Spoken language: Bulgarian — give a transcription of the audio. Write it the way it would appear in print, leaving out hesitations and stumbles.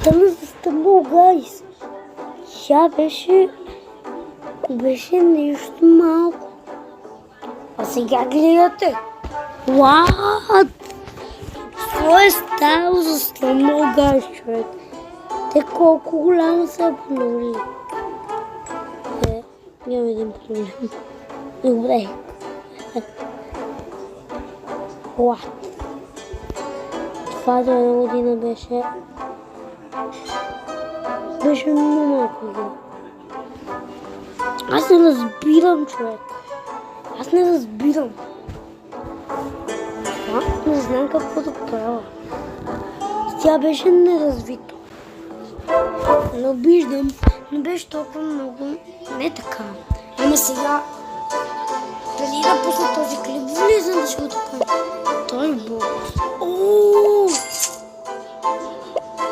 Стана за Стамбул, гайс. Тя беше нещо малко. А сега гледате. What? Какво е ставало за Стамбул, гайс, човек? Те колко голямо са обновили. Имам един проблем. Добре. What? Това до една година беше много малко година. Аз не разбирам, човек. Аз не разбирам. Не знам какво да правя. Тя беше неразвита. Но виждам, не беше толкова много. Не така. Ама сега, преди да пусна този клип, влизам да ще го така. Той е бог.